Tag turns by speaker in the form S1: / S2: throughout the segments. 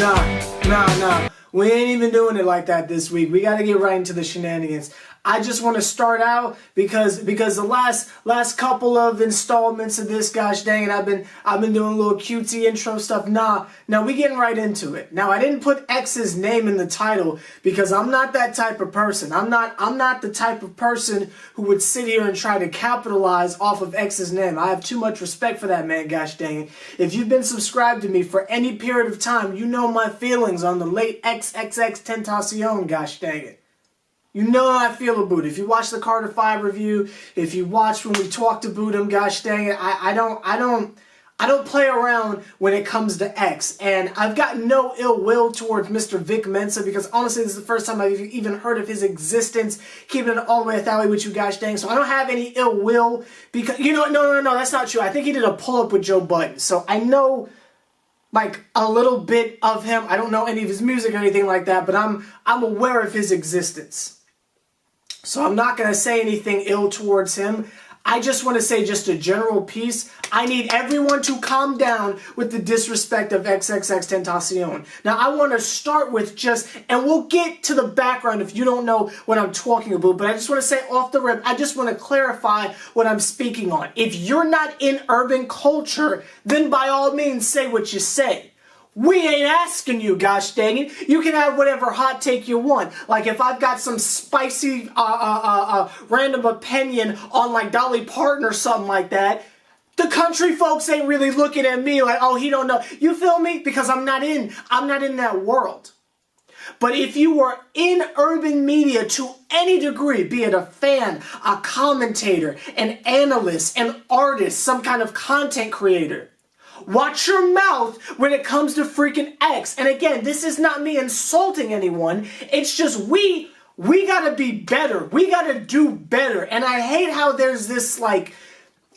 S1: Nah. We ain't even doing it like that this week. We got to get right into the shenanigans. I just want to start out because the last couple of installments of this, gosh dang it, I've been doing a little QT intro stuff. Now we getting right into it. Now I didn't put X's name in the title because I'm not that type of person. I'm not the type of person who would sit here and try to capitalize off of X's name. I have too much respect for that man, gosh dang it. If you've been subscribed to me for any period of time, you know my feelings on the late XXXTentacion, gosh dang it. You know how I feel about it. If you watch the Carter 5 review, if you watch when we talked about him, gosh dang it, I don't play around when it comes to X. And I've got no ill will towards Mr. Vic Mensa because honestly, this is the first time I've even heard of his existence, keeping it all the way a thally with you, gosh dang. So I don't have any ill will because, you know, no, that's not true. I think he did a pull-up with Joe Budden. So I know like a little bit of him. I don't know any of his music or anything like that, but I'm aware of his existence. So I'm not going to say anything ill towards him. I just want to say just a general piece. I need everyone to calm down with the disrespect of XXXTentacion. Now I want to start with and we'll get to the background if you don't know what I'm talking about, but I just want to say off the rip, I just want to clarify what I'm speaking on. If you're not in urban culture, then by all means say what you say. We ain't asking you, gosh dang it. You can have whatever hot take you want. Like if I've got some spicy random opinion on like Dolly Parton or something like that, the country folks ain't really looking at me like, oh, he don't know. You feel me? Because I'm not in that world. But if you were in urban media to any degree, be it a fan, a commentator, an analyst, an artist, some kind of content creator, watch your mouth when it comes to freaking X. And again, this is not me insulting anyone. It's just we gotta be better. We gotta do better. And I hate how there's this like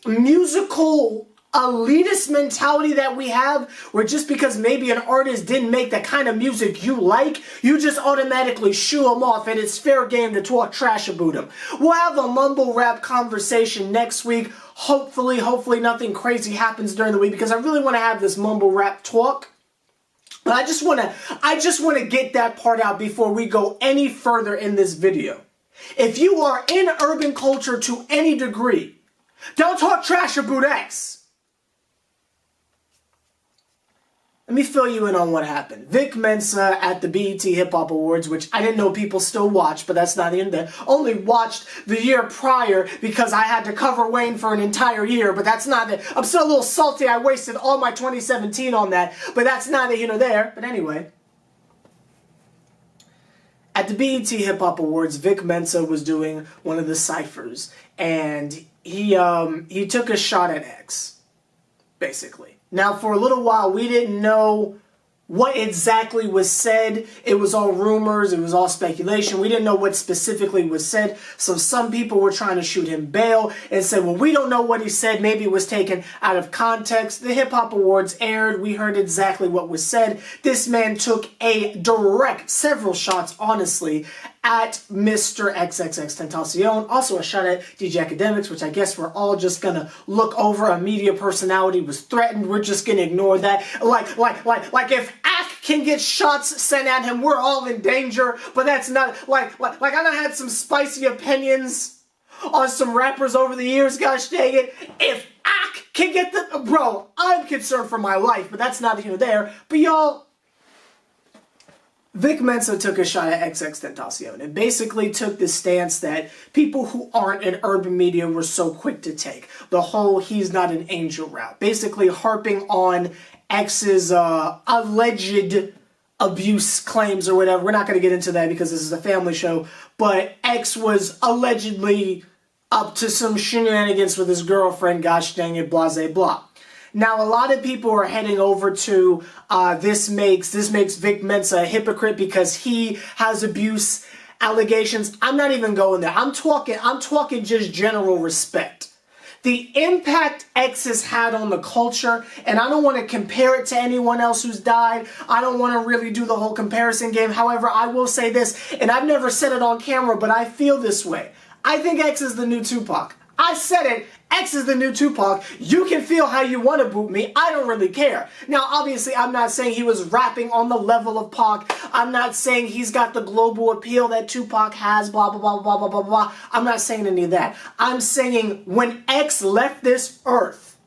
S1: musical elitist mentality that we have where just because maybe an artist didn't make the kind of music you like, you just automatically shoo them off and it's fair game to talk trash about them. We'll have a mumble rap conversation next week. Hopefully nothing crazy happens during the week because I really want to have this mumble rap talk. But I just want to get that part out before we go any further in this video. If you are in urban culture to any degree, don't talk trash about X. Let me fill you in on what happened. Vic Mensa at the BET Hip Hop Awards, which I didn't know people still watch, but that's not the end of it. Only watched the year prior because I had to cover Wayne for an entire year, but that's not it. I'm still a little salty. I wasted all my 2017 on that, but that's neither here nor there. But anyway, at the BET Hip Hop Awards, Vic Mensa was doing one of the ciphers, and he took a shot at X, basically. Now, for a little while, we didn't know what exactly was said. It was all rumors. It was all speculation. We didn't know what specifically was said. So some people were trying to shoot him bail and said, well, we don't know what he said. Maybe it was taken out of context. The Hip Hop Awards aired. We heard exactly what was said. This man took several shots, honestly, at Mr. XXXTentacion. Also a shot at DJ Academics, which I guess we're all just gonna look over. A media personality was threatened. We're just gonna ignore that. Like if Ak can get shots sent at him, we're all in danger. But that's not like I done had some spicy opinions on some rappers over the years. Gosh dang it! If Ak can get bro, I'm concerned for my life. But that's not here or there. But y'all. Vic Mensa took a shot at XXXTentacion and basically took the stance that people who aren't in urban media were so quick to take. The whole he's not an angel route. Basically harping on X's alleged abuse claims or whatever. We're not going to get into that because this is a family show. But X was allegedly up to some shenanigans with his girlfriend. Gosh dang it, blah, blah, blah. Now, a lot of people are heading over to this makes Vic Mensa a hypocrite because he has abuse allegations. I'm not even going there. I'm talking just general respect. The impact X has had on the culture, and I don't want to compare it to anyone else who's died. I don't want to really do the whole comparison game. However, I will say this, and I've never said it on camera, but I feel this way. I think X is the new Tupac. I said it. X is the new Tupac. You can feel how you want to boot me. I don't really care. Now, obviously, I'm not saying he was rapping on the level of Pac. I'm not saying he's got the global appeal that Tupac has, blah, blah, blah, blah, blah, blah, blah. I'm not saying any of that. I'm saying when X left this earth,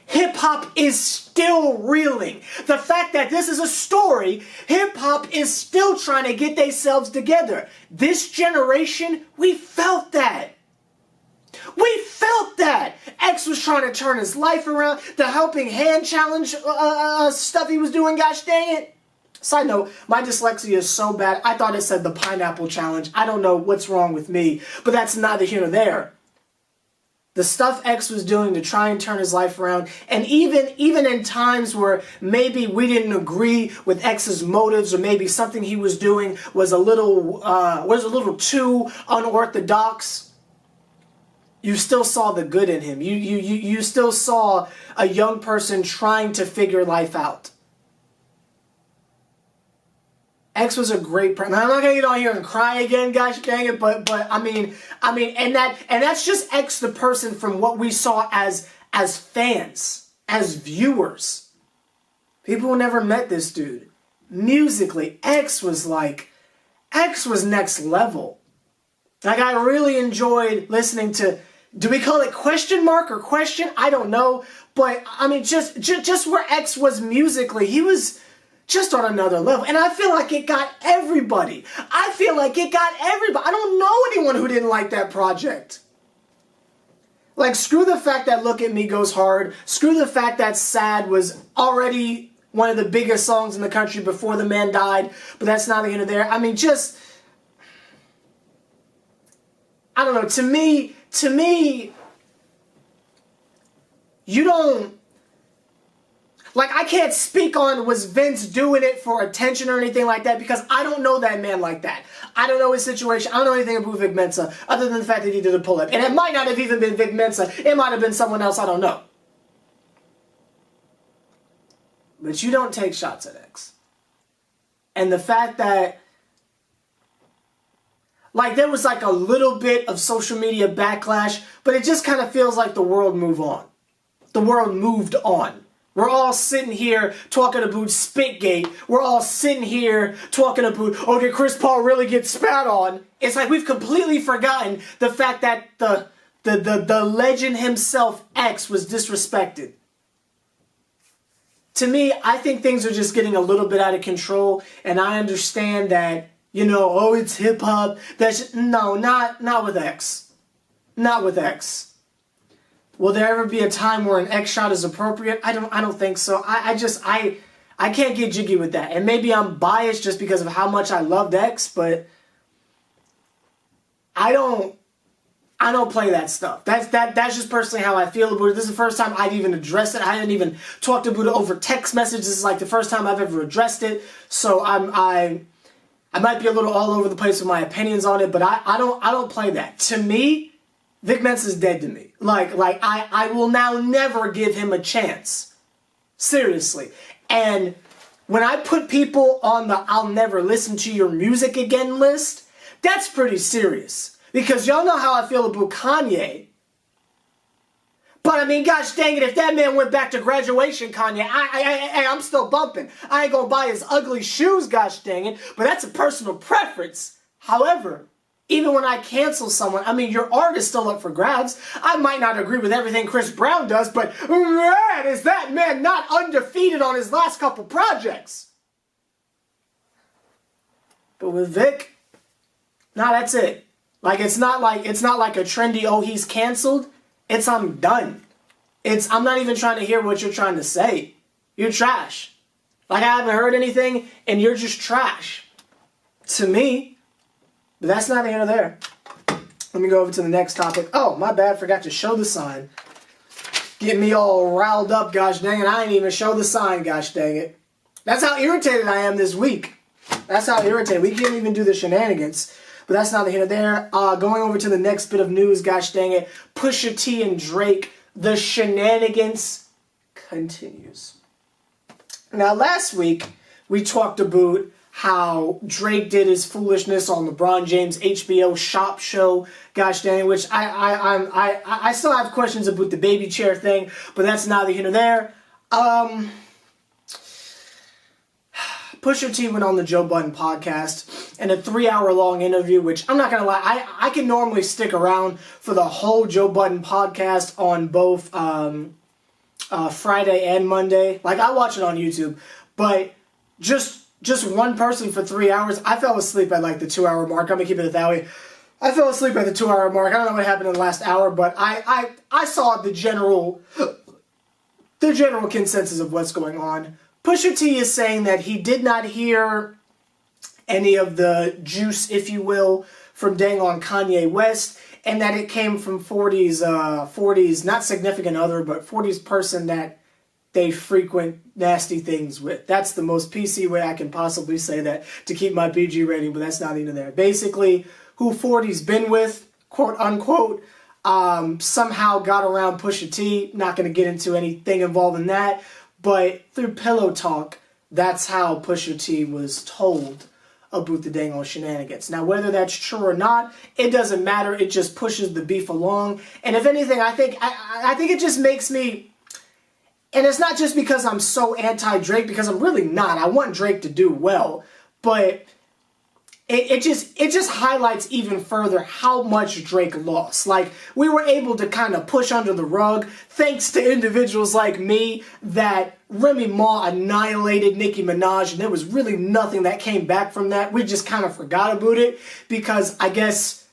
S1: hip-hop is still reeling. The fact that this is a story, hip-hop is still trying to get themselves together. This generation, we felt that. We felt that. X was trying to turn his life around. The helping hand challenge stuff he was doing, gosh dang it. Side note, my dyslexia is so bad, I thought it said the pineapple challenge. I don't know what's wrong with me, but that's neither here nor there. The stuff X was doing to try and turn his life around, and even in times where maybe we didn't agree with X's motives, or maybe something he was doing was a little too unorthodox, you still saw the good in him. You still saw a young person trying to figure life out. X was a great person. I'm not gonna get on here and cry again, gosh dang it, but I mean, and that's just X the person from what we saw as fans, as viewers. People who never met this dude. Musically, X was next level. Like, I really enjoyed listening to, do we call it question mark or question? I don't know. But, I mean, just where X was musically, he was just on another level. And I feel like it got everybody. I don't know anyone who didn't like that project. Like, screw the fact that Look at Me goes hard. Screw the fact that Sad was already one of the biggest songs in the country before the man died. But that's neither here nor there. I mean, just, I don't know. To me, you don't, like, I can't speak on was Vince doing it for attention or anything like that, because I don't know that man like that. I don't know his situation. I don't know anything about Vic Mensa other than the fact that he did a pull-up. And it might not have even been Vic Mensa. It might have been someone else. I don't know. But you don't take shots at X. And the fact that, like, there was like a little bit of social media backlash, but it just kind of feels like the world moved on. The world moved on. We're all sitting here talking about Spitgate. We're all sitting here talking about, oh, did Chris Paul really get spat on? It's like we've completely forgotten the fact that the legend himself, X, was disrespected. To me, I think things are just getting a little bit out of control, and I understand that, you know, oh, it's hip-hop. No, not with X. Not with X. Will there ever be a time where an X shot is appropriate? I don't think so. I can't get jiggy with that. And maybe I'm biased just because of how much I loved X, but I don't play that stuff. That's just personally how I feel about it. This is the first time I've even addressed it. I hadn't even talked about it over text messages. This is like the first time I've ever addressed it. So I might be a little all over the place with my opinions on it, but I don't play that. To me, Vic Mensa is dead to me. Like I will now never give him a chance. Seriously. And when I put people on the I'll never listen to your music again list, that's pretty serious. Because y'all know how I feel about Kanye. But I mean, gosh dang it, if that man went back to graduation, Kanye, I'm still bumping. I ain't gonna buy his ugly shoes, gosh dang it, but that's a personal preference. However, even when I cancel someone, I mean, your art is still up for grabs. I might not agree with everything Chris Brown does, but man, is that man not undefeated on his last couple projects. But with Vic, nah, that's it. Like, it's not like a trendy, oh, he's canceled. It's I'm done. I'm not even trying to hear what you're trying to say. You're trash. Like, I haven't heard anything, and you're just trash. To me. But that's not here nor there. Let me go over to the next topic. Oh, my bad. Forgot to show the sign. Getting me all riled up, gosh dang it. I ain't even show the sign, gosh dang it. That's how irritated I am this week. That's how irritated. We can't even do the shenanigans. But that's neither here nor there. Going over to the next bit of news, gosh dang it. Pusha T and Drake. The shenanigans continues. Now, last week, we talked about how Drake did his foolishness on LeBron James' HBO Shop show, gosh dang, which I still have questions about the baby chair thing, but that's neither here nor there. Pusha T went on the Joe Budden podcast in a 3-hour-long interview, which I'm not going to lie, I can normally stick around for the whole Joe Budden podcast on both Friday and Monday. Like, I watch it on YouTube, but just one person for 3 hours, I fell asleep at like the 2-hour mark. I'm going to keep it that way. I fell asleep at the 2-hour mark. I don't know what happened in the last hour, but I saw the general consensus of what's going on. Pusha T is saying that he did not hear any of the juice, if you will, from dang on Kanye West, and that it came from 40's not significant other, but 40's person that they frequent nasty things with. That's the most PC way I can possibly say that to keep my PG rating, but that's not even there. Basically, who 40's been with, quote unquote, somehow got around Pusha T. Not going to get into anything involving that. But through pillow talk, that's how Pusha T was told about the dang on shenanigans. Now, whether that's true or not, it doesn't matter. It just pushes the beef along. And if anything, I think it just makes me... And it's not just because I'm so anti-Drake, because I'm really not. I want Drake to do well. But it just highlights even further how much Drake lost. Like, we were able to kind of push under the rug thanks to individuals like me that Remy Ma annihilated Nicki Minaj, and there was really nothing that came back from that. We just kind of forgot about it because I guess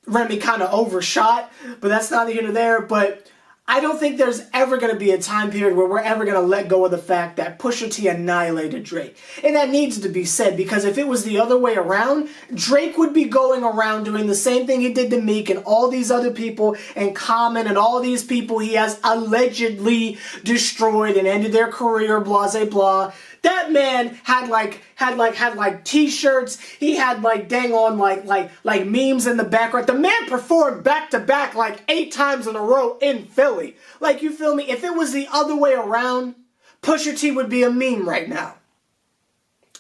S1: Remy kind of overshot, but that's neither here nor there. But I don't think there's ever going to be a time period where we're ever going to let go of the fact that Pusha T annihilated Drake. And that needs to be said, because if it was the other way around, Drake would be going around doing the same thing he did to Meek and all these other people and Common and all these people he has allegedly destroyed and ended their career, blah, blah, blah. That man had t-shirts. He had like dang on like memes in the background. The man performed back to back like 8 times in a row in Philly. Like, you feel me? If it was the other way around, Pusha T would be a meme right now.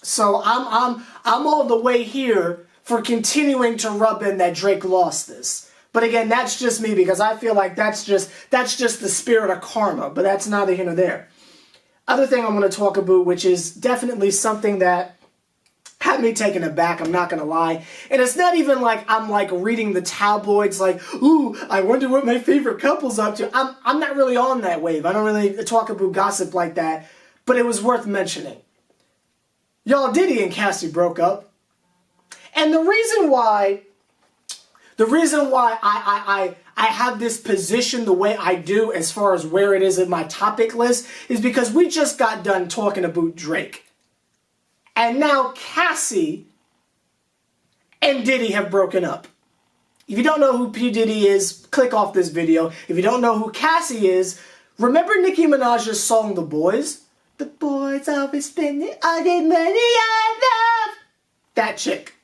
S1: So I'm all the way here for continuing to rub in that Drake lost this. But again, that's just me, because I feel like that's just the spirit of karma. But that's neither here nor there. Other thing I'm going to talk about, which is definitely something that had me taken aback, I'm not going to lie. And it's not even like I'm like reading the tabloids like, ooh, I wonder what my favorite couple's up to. I'm not really on that wave. I don't really talk about gossip like that. But it was worth mentioning. Y'all, Diddy and Cassie broke up. And the reason why I have this position the way I do as far as where it is in my topic list is because we just got done talking about Drake. And now Cassie and Diddy have broken up. If you don't know who P. Diddy is, click off this video. If you don't know who Cassie is, remember Nicki Minaj's song, The Boys? The boys always spending all their money on love. That chick.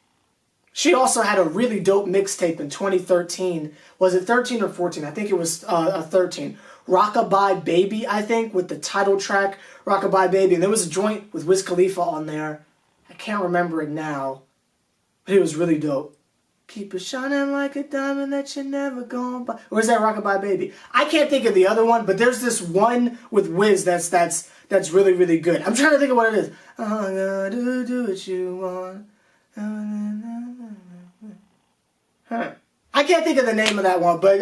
S1: She also had a really dope mixtape in 2013. Was it 13 or 14? I think it was 13. Rockabye Baby, I think, with the title track, Rockabye Baby. And there was a joint with Wiz Khalifa on there. I can't remember it now, but it was really dope. Keep it shining like a diamond that you're never gonna buy. Or is that Rockabye Baby? I can't think of the other one, but there's this one with Wiz that's really, really good. I'm trying to think of what it is. I'm gonna do what you want. I can't think of the name of that one, but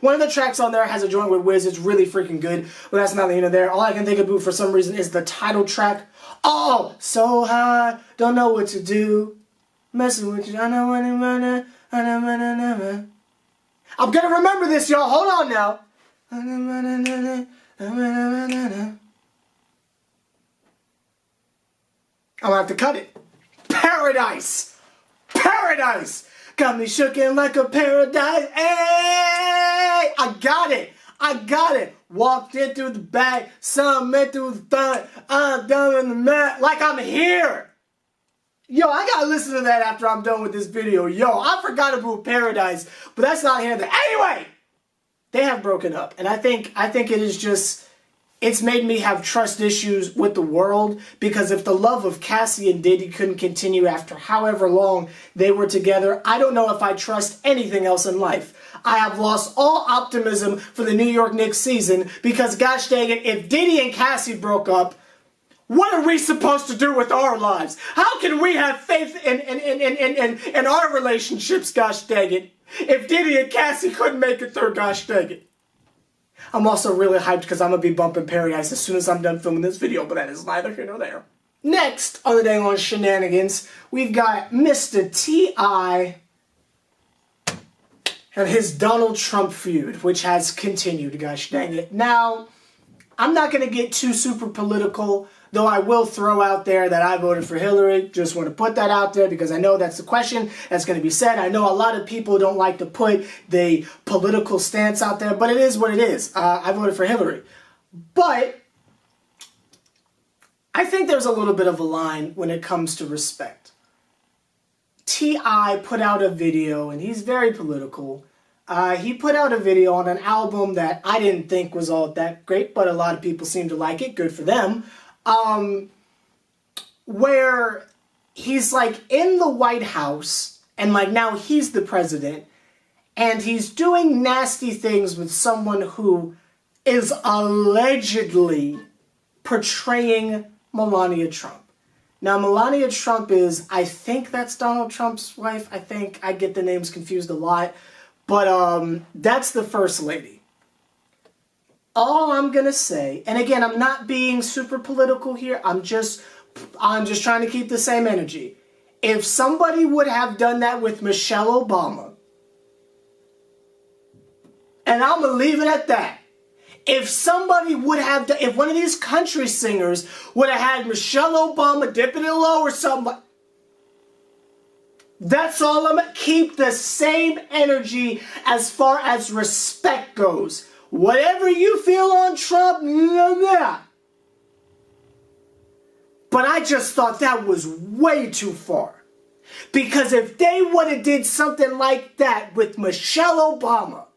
S1: one of the tracks on there has a joint with Wiz. It's really freaking good, but that's not the end of there. All I can think of for some reason is the title track. Oh, so high, don't know what to do. Messing with you, I know when I'm running. I'm gonna remember this, y'all. Hold on now. I'm gonna have to cut it. Paradise! Paradise! Got me shooking like a paradise. Hey! I got it! I got it! Walked in through the back, some in through the front, I'm done in the mat, like I'm here! Yo, I gotta listen to that after I'm done with this video. Yo, I forgot about Paradise, but that's not here. Anyway! They have broken up, and I think it is just It's made me have trust issues with the world, because if the love of Cassie and Diddy couldn't continue after however long they were together, I don't know if I trust anything else in life. I have lost all optimism for the New York Knicks season because, gosh dang it, if Diddy and Cassie broke up, what are we supposed to do with our lives? How can we have faith in our relationships, gosh dang it, if Diddy and Cassie couldn't make it through, gosh dang it? I'm also really hyped because I'm going to be bumping Perry Ice as soon as I'm done filming this video, but that is neither here nor there. Next on the day on Shenanigans, we've got Mr. T.I. and his Donald Trump feud, which has continued, gosh dang it. Now, I'm not going to get too super political, though I will throw out there that I voted for Hillary. Just want to put that out there because I know that's the question that's going to be said. I know a lot of people don't like to put the political stance out there, but it is what it is. I voted for Hillary. But I think there's a little bit of a line when it comes to respect. T.I. put out a video, and he's very political. He put out a video on an album that I didn't think was all that great, but a lot of people seem to like it. Good for them. Where he's like in the White House, and like now he's the president, and he's doing nasty things with someone who is allegedly portraying Melania Trump. Now, Melania Trump is, I think that's Donald Trump's wife. I think I get the names confused a lot. But that's the First Lady. All I'm going to say, and again, I'm not being super political here. I'm just trying to keep the same energy. If somebody would have done that with Michelle Obama, and I'm going to leave it at that. If somebody would have done, if one of these country singers would have had Michelle Obama dipping it low or something, that's all I'm going to keep the same energy as far as respect goes. Whatever you feel on Trump, but I just thought that was way too far. Because if they would have did something like that with Michelle Obama,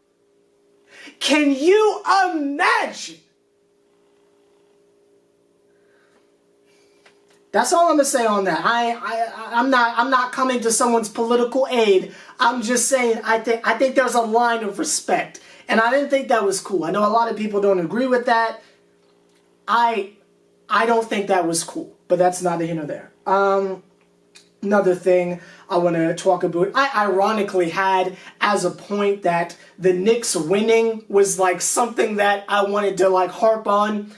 S1: can you imagine? That's all I'm gonna say on that. I'm not coming to someone's political aid. I'm just saying I think there's a line of respect, and I didn't think that was cool. I know a lot of people don't agree with that. I don't think that was cool, but that's neither here nor there. Another thing I want to talk about, I ironically had as a point that the Knicks winning was like something that I wanted to like harp on.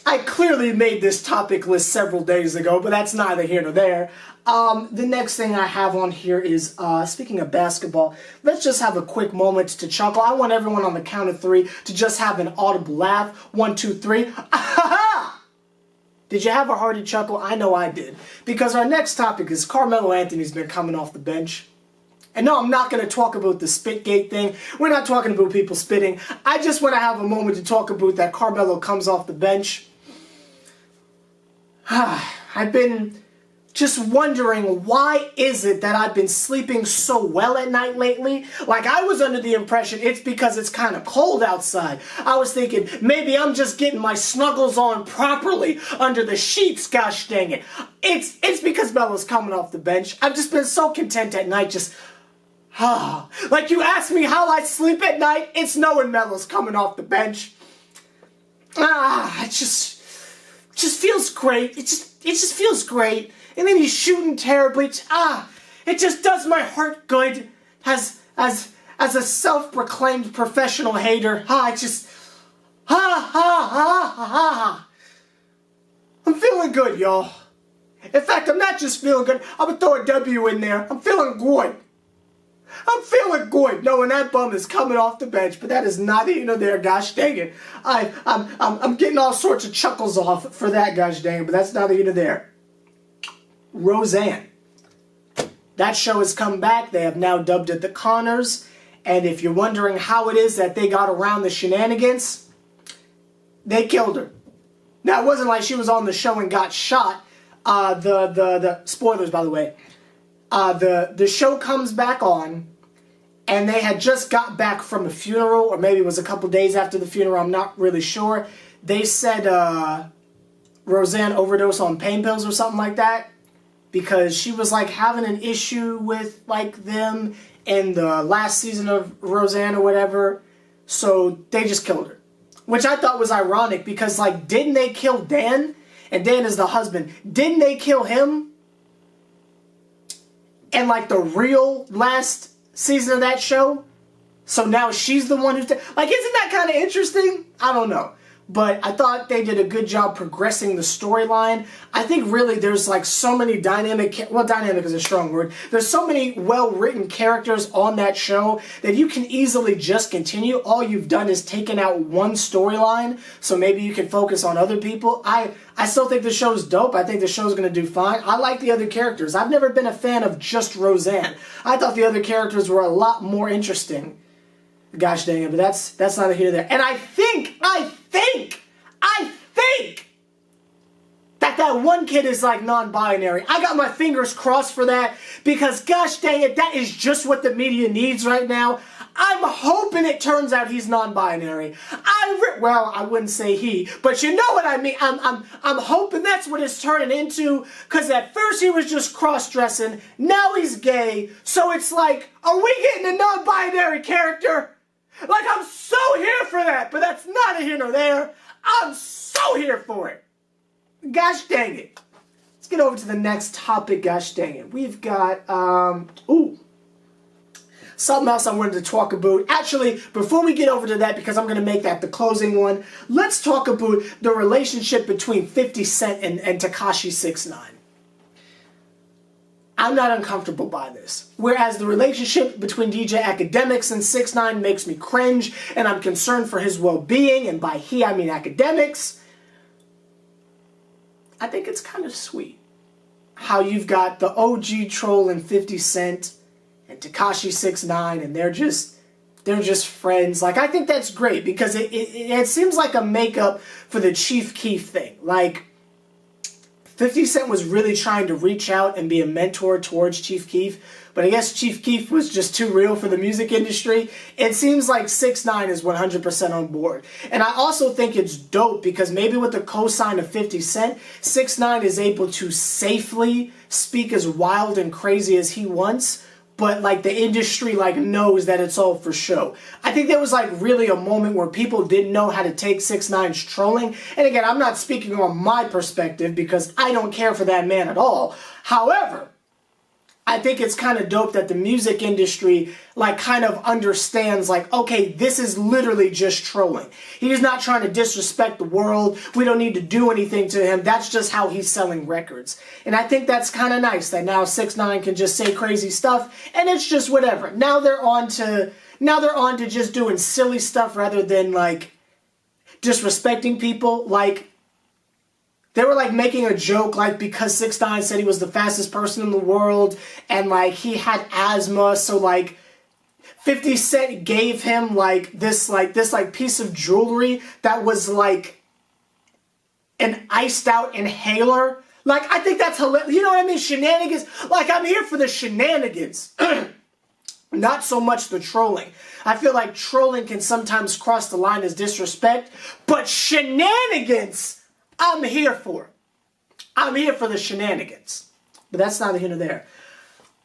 S1: I clearly made this topic list several days ago, but that's neither here nor there. The next thing I have on here is, speaking of basketball, let's just have a quick moment to chuckle. I want everyone on the count of three to just have an audible laugh. 1, 2, 3. Did you have a hearty chuckle? I know I did. Because our next topic is Carmelo Anthony's been coming off the bench. And no, I'm not going to talk about the Spitgate thing. We're not talking about people spitting. I just want to have a moment to talk about that Carmelo comes off the bench. I've been just wondering, why is it that I've been sleeping so well at night lately? Like, I was under the impression it's because it's kind of cold outside. I was thinking maybe I'm just getting my snuggles on properly under the sheets, gosh dang it. It's because Melo's coming off the bench. I've just been so content at night, just, like you asked me how I sleep at night, it's knowing Melo's coming off the bench. It just feels great. It just feels great. And then he's shooting terribly. It just does my heart good as a self-proclaimed professional hater. I'm feeling good, y'all. In fact, I'm not just feeling good. I'm gonna throw a W in there. I'm feeling good. I'm feeling good knowing that bum is coming off the bench, but that is neither here nor there, gosh dang it. I'm getting all sorts of chuckles off for that, gosh dang it, but that's neither here nor there. Roseanne. That show has come back. They have now dubbed it The Connors, and if you're wondering how it is that they got around the shenanigans, they killed her. Now, it wasn't like she was on the show and got shot. The spoilers, by the way. The show comes back on, and they had just got back from a funeral, or maybe it was a couple days after the funeral, I'm not really sure. they said Roseanne overdosed on pain pills or something like that, because she was like having an issue with like them in the last season of Roseanne or whatever, so they just killed her. Which I thought was ironic, because like, didn't they kill Dan? And Dan is the husband. Didn't they kill him? And like the real last season of that show? So now she's the one who's... Like, isn't that kind of interesting? I don't know. But I thought they did a good job progressing the storyline. I think really there's like so many dynamic... Well, dynamic is a strong word. There's so many well-written characters on that show that you can easily just continue. All you've done is taken out one storyline, so maybe you can focus on other people. I still think the show's dope. I think the show's going to do fine. I like the other characters. I've never been a fan of just Roseanne. I thought the other characters were a lot more interesting. Gosh dang it, but that's neither here nor there. And I think that one kid is like non-binary. I got my fingers crossed for that, because gosh dang it, that is just what the media needs right now. I'm hoping it turns out he's non-binary. Well, I wouldn't say he, but you know what I mean. I'm hoping that's what it's turning into, because at first he was just cross-dressing, now he's gay, so it's like, are we getting a non-binary character? Like, I'm so here for that, but that's neither here nor there. I'm so here for it. Gosh dang it. Let's get over to the next topic, gosh dang it. We've got, something else I wanted to talk about. Actually, before we get over to that, because I'm going to make that the closing one, let's talk about the relationship between 50 Cent and Tekashi 6ix9ine. I'm not uncomfortable by this. Whereas the relationship between DJ Academics and 6ix9ine makes me cringe, and I'm concerned for his well-being, and by he I mean Academics. I think it's kind of sweet how you've got the OG troll and 50 Cent and Tekashi 6ix9ine, and they're just friends. Like, I think that's great, because it seems like a makeup for the Chief Keef thing. Like, 50 Cent was really trying to reach out and be a mentor towards Chief Keef, but I guess Chief Keef was just too real for the music industry. It seems like 6ix9ine is 100% on board. And I also think it's dope, because maybe with the cosign of 50 Cent, 6ix9ine is able to safely speak as wild and crazy as he wants, but like the industry like knows that it's all for show. I think there was like really a moment where people didn't know how to take 6ix9ine's trolling. And again, I'm not speaking on my perspective, because I don't care for that man at all. However, I think it's kind of dope that the music industry like kind of understands like, okay, this is literally just trolling. He's not trying to disrespect the world. We don't need to do anything to him. That's just how he's selling records. And I think that's kind of nice that now 6ix9ine can just say crazy stuff and it's just whatever. Now they're on to just doing silly stuff rather than like disrespecting people. Like, they were like making a joke like because 6ix9ine said he was the fastest person in the world and like he had asthma, so like 50 Cent gave him like this piece of jewelry that was like an iced out inhaler. Like, I think that's hilarious. You know what I mean? Shenanigans. Like, I'm here for the shenanigans. Not so much the trolling. I feel like trolling can sometimes cross the line as disrespect, but shenanigans, I'm here for. I'm here for the shenanigans. But that's neither here nor there.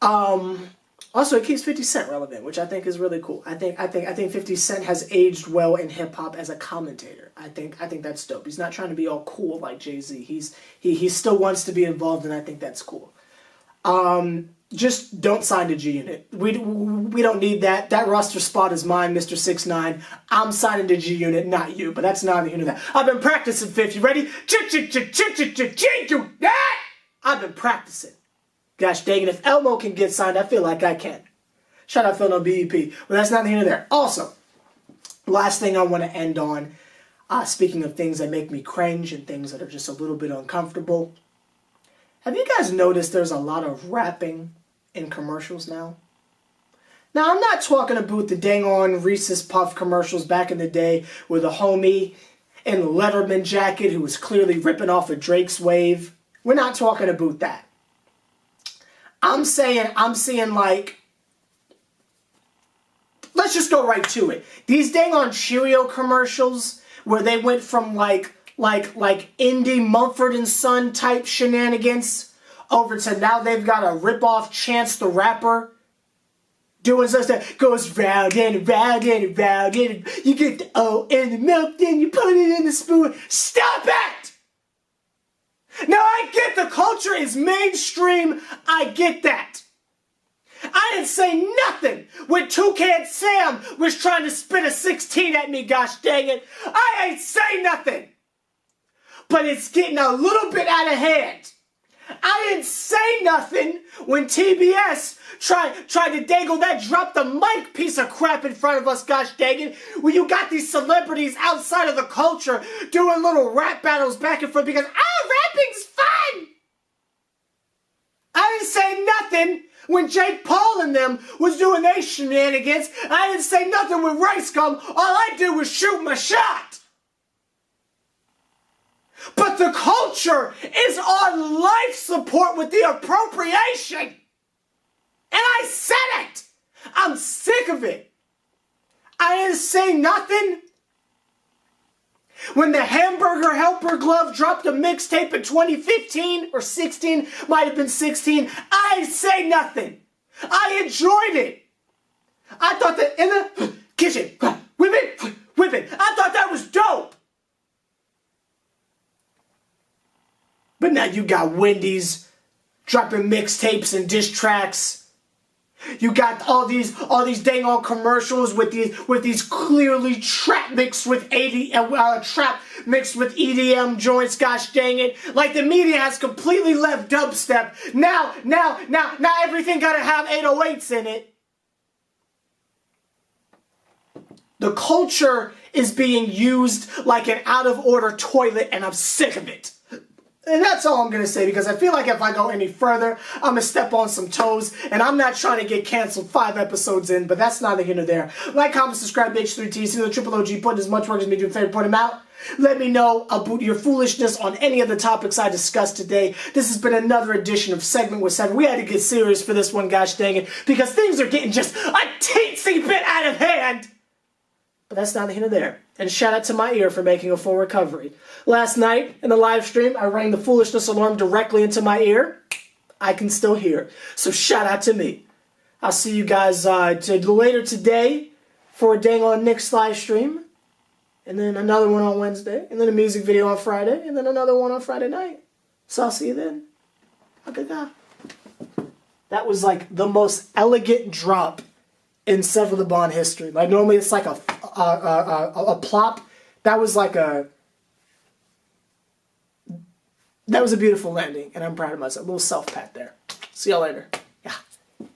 S1: Also, it keeps 50 Cent relevant, which I think is really cool. I think 50 Cent has aged well in hip hop as a commentator. I think that's dope. He's not trying to be all cool like Jay-Z. He still wants to be involved, and I think that's cool. Just don't sign to G-Unit. We don't need that. That roster spot is mine, Mr. 6ix9ine. I'm signing to G-Unit, not you. But that's neither here nor there. I've been practicing, 50. Ready? I've been practicing. Gosh dang it, if Elmo can get signed, I feel like I can. Shout out Phil, no BEP. But that's neither here nor there. Also, last thing I want to end on, speaking of things that make me cringe and things that are just a little bit uncomfortable. Have you guys noticed there's a lot of rapping in commercials now? Now, I'm not talking about the dang-on Reese's Puff commercials back in the day with a homie in a Letterman jacket who was clearly ripping off of Drake's wave. We're not talking about that. I'm seeing like, let's just go right to it. These dang-on Cheerio commercials where they went from like indie Mumford & Son type shenanigans over to now they've got a rip-off Chance the Rapper doing stuff that goes round and round and round and you get the O in the milk, then you put it in the spoon. Stop it! Now I get the culture is mainstream, I get that. I didn't say nothing when Toucan Sam was trying to spit a 16 at me, gosh dang it. I ain't say nothing. But it's getting a little bit out of hand. I didn't say nothing when TBS tried to dangle that drop the mic piece of crap in front of us, gosh dang it. When you got these celebrities outside of the culture doing little rap battles back and forth because, rapping's fun. I didn't say nothing when Jake Paul and them was doing their shenanigans. I didn't say nothing when Rice Gum. All I did was shoot my shot. But the culture is on life support with the appropriation. And I said it. I'm sick of it. I didn't say nothing when the Hamburger Helper Glove dropped a mixtape in 2015 or 16, might have been 16. I didn't say nothing. I enjoyed it. I thought that in the kitchen, whipping. I thought that was dope. But now you got Wendy's dropping mixtapes and diss tracks. You got all these dang on commercials with these clearly trap mixed with EDM joints. Gosh dang it! Like the media has completely left dubstep. Now everything gotta have 808s in it. The culture is being used like an out of order toilet, and I'm sick of it. And that's all I'm going to say, because I feel like if I go any further, I'm going to step on some toes, and I'm not trying to get canceled 5 episodes in, but that's neither here nor there. Like, comment, subscribe to H+III+T. See the Triple OG putting as much work as me do. Favorite, point him out. Let me know about your foolishness on any of the topics I discussed today. This has been another edition of Segment with Sever. We had to get serious for this one, gosh dang it, because things are getting just a teensy bit out of hand. But that's neither here nor there. And shout out to my ear for making a full recovery. Last night, in the live stream, I rang the foolishness alarm directly into my ear. I can still hear. So shout out to me. I'll see you guys later today for a dang on Knicks live stream. And then another one on Wednesday. And then a music video on Friday. And then another one on Friday night. So I'll see you then. Okay, God. That was like the most elegant drop in SeverTheBond history. Like normally it's like a plop. That was a beautiful landing, and I'm proud of myself. A little self-pat there. See y'all later.